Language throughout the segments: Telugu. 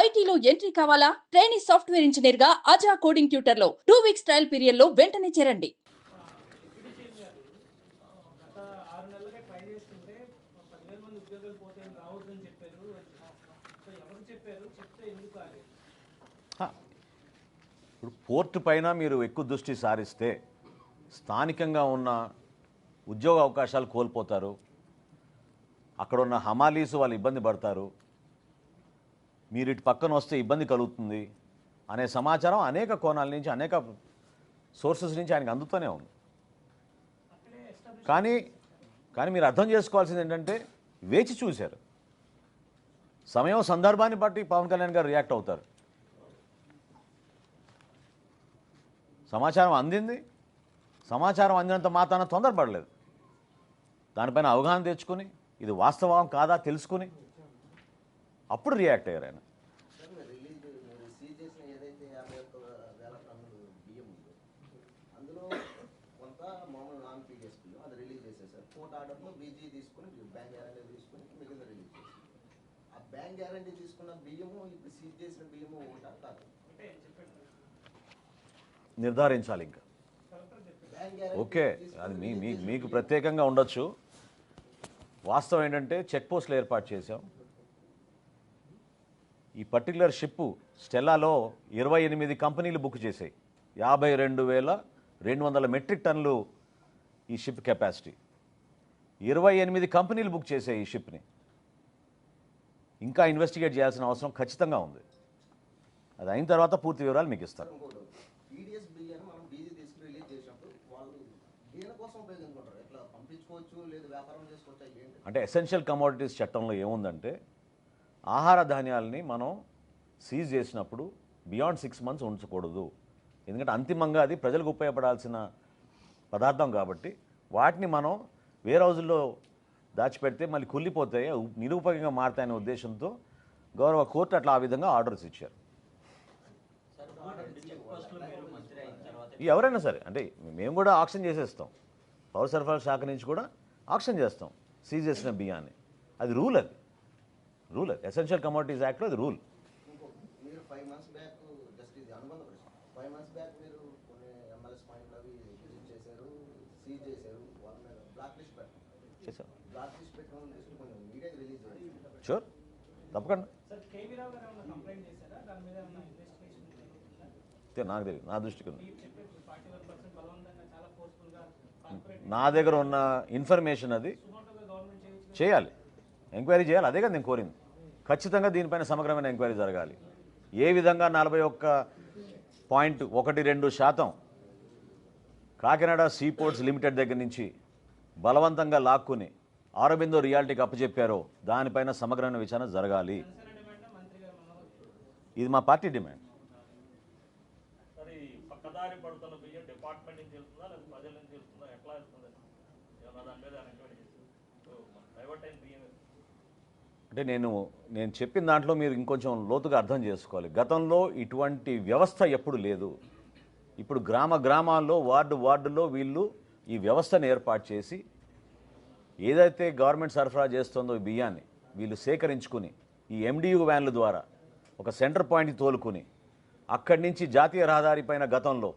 ఐటీలో ఎంట్రీ కావాలా? ట్రైనీ సాఫ్ట్వేర్ ఇంజనీర్ గా అజా కోడింగ్ ట్యూటర్ లో 2 వీక్స్ ట్రయల్ పీరియడ్ లో వెంటనే చేరండి. ఇప్పుడు పోర్టు పైన మీరు ఎక్కువ దృష్టి సారిస్తే స్థానికంగా ఉన్న ఉద్యోగ అవకాశాలు కోల్పోతారు. అక్కడ ఉన్న హమాలీస్ వాళ్ళు ఇబ్బంది పడతారు. మీరు ఇటు పక్కన వస్తే ఇబ్బంది కలుగుతుంది అనే సమాచారం అనేక కోణాల నుంచి అనేక సోర్సెస్ నుంచి ఆయనకు అందుతూనే ఉంది. కానీ మీరు అర్థం చేసుకోవాల్సింది ఏంటంటే వేచి చూశారు. సమయం సందర్భాన్ని బట్టి పవన్ కళ్యాణ్ గారు రియాక్ట్ అవుతారు. సమాచారం అందింది, సమాచారం అందినంత మాత్రాన తొందరపడలేదు. దానిపైన అవగాహన తెచ్చుకొని ఇది వాస్తవం కాదా తెలుసుకుని అప్పుడు రియాక్ట్ అయ్యారు ఆయన. నిర్ధారించాలి ఇంకా. ఓకే, అది మీకు ప్రత్యేకంగా ఉండొచ్చు. వాస్తవం ఏంటంటే చెక్ పోస్టులు ఏర్పాటు చేశాం. ఈ పర్టికులర్ షిప్ స్టెల్లాలో 28 కంపెనీలు బుక్ చేశాయి. 52,200 మెట్రిక్ టన్నులు ఈ షిప్ కెపాసిటీ. 28 కంపెనీలు బుక్ చేశాయి ఈ షిప్ని. ఇంకా ఇన్వెస్టిగేట్ చేయాల్సిన అవసరం ఖచ్చితంగా ఉంది. అది అయిన తర్వాత పూర్తి వివరాలు మీకు ఇస్తారు. అంటే ఎసెన్షియల్ కమోడిటీస్ చట్టంలో ఏముందంటే ఆహార ధాన్యాలని మనం సీజ్ చేసినప్పుడు బియాండ్ 6 months ఉంచకూడదు. ఎందుకంటే అంతిమంగా అది ప్రజలకు ఉపయోగపడాల్సిన పదార్థం కాబట్టి వాటిని మనం వేరే రోజుల్లో దాచిపెడితే మళ్ళీ కుళ్ళిపోతాయి, నిరుపయోగంగా మారుతాయనే ఉద్దేశంతో గౌరవ కోర్టు అట్లా ఆ విధంగా ఆర్డర్స్ ఇచ్చారు. ఎవరైనా సరే అంటే మేము కూడా ఆక్షన్ చేసేస్తాం. పౌర సరఫరా శాఖ నుంచి కూడా ఆక్షన్ చేస్తాం సీజ్ చేసిన బియ్యాన్ని. అది రూల్. అది ఎసెన్షియల్ కమోడిటీస్ యాక్ట్లో అది రూల్. షూర్, తప్పకుండా. నాకు తెలియదు, నా దృష్టికి ఉంది. నా దగ్గర ఉన్న ఇన్ఫర్మేషన్ అది చేయాలి, ఎంక్వైరీ చేయాలి. అదే కదా నేను కోరింది. ఖచ్చితంగా దీనిపైన సమగ్రమైన ఎంక్వైరీ జరగాలి. ఏ విధంగా 41.12% కాకినాడ సీ పోర్ట్స్ లిమిటెడ్ దగ్గర నుంచి బలవంతంగా లాక్కుని ఆరోబిందో రియాలిటీకి అప్పచెప్పారో దానిపైన సమగ్రమైన విచారణ జరగాలి. ఇది మా పార్టీ డిమాండ్. అంటే నేను చెప్పిన దాంట్లో మీరు ఇంకొంచెం లోతుగా అర్థం చేసుకోవాలి. గతంలో ఇటువంటి వ్యవస్థ ఎప్పుడు లేదు. ఇప్పుడు గ్రామాల్లో వార్డులో వీళ్ళు ఈ వ్యవస్థను ఏర్పాటు చేసి ఏదైతే గవర్నమెంట్ సరఫరా చేస్తుందో ఈ బియ్యాన్ని వీళ్ళు సేకరించుకుని ఈ MDU వ్యాన్ల ద్వారా ఒక సెంటర్ పాయింట్కి తోలుకుని అక్కడి నుంచి జాతీయ రహదారి పైన గతంలో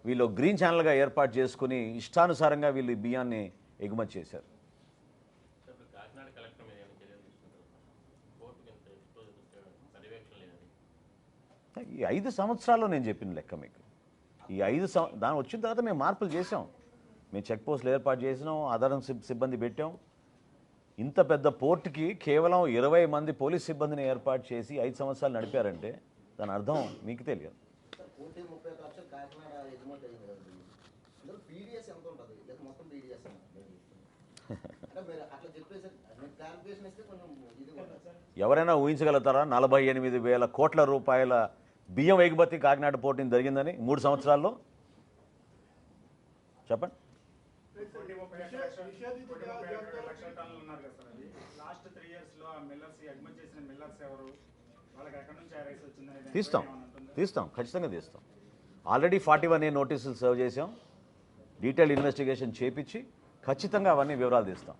వీళ్ళు గ్రీన్ ఛానల్గా ఏర్పాటు చేసుకుని ఇష్టానుసారంగా వీళ్ళు ఈ బియ్యాన్ని ఎగుమతి చేశారు. ఈ 5 సంవత్సరాల్లో నేను చెప్పిన లెక్క మీకు. ఈ 5 దాని వచ్చిన తర్వాత మేము మార్పులు చేసాం. మేము చెక్ పోస్టులు ఏర్పాటు చేసినాం, ఆధారం సిబ్బంది పెట్టాం. ఇంత పెద్ద పోర్టుకి కేవలం 20 మంది పోలీస్ సిబ్బందిని ఏర్పాటు చేసి 5 సంవత్సరాలు నడిపారంటే దాని అర్థం మీకు తెలియదు. ఎవరైనా ఊహించగలుగుతారా 48,000 కోట్ల రూపాయల బియ్యం ఎగుమతి కాకినాడ పోర్టు జరిగిందని 3 సంవత్సరాల్లో? చెప్పండి. తీస్తాం ఖచ్చితంగా తీస్తాం. ఆల్రెడీ 41A నోటీసులు సర్వ్ చేసాం. డీటెయిల్ ఇన్వెస్టిగేషన్ చేపించి ఖచ్చితంగా అవన్నీ వివరాలు తీస్తాం.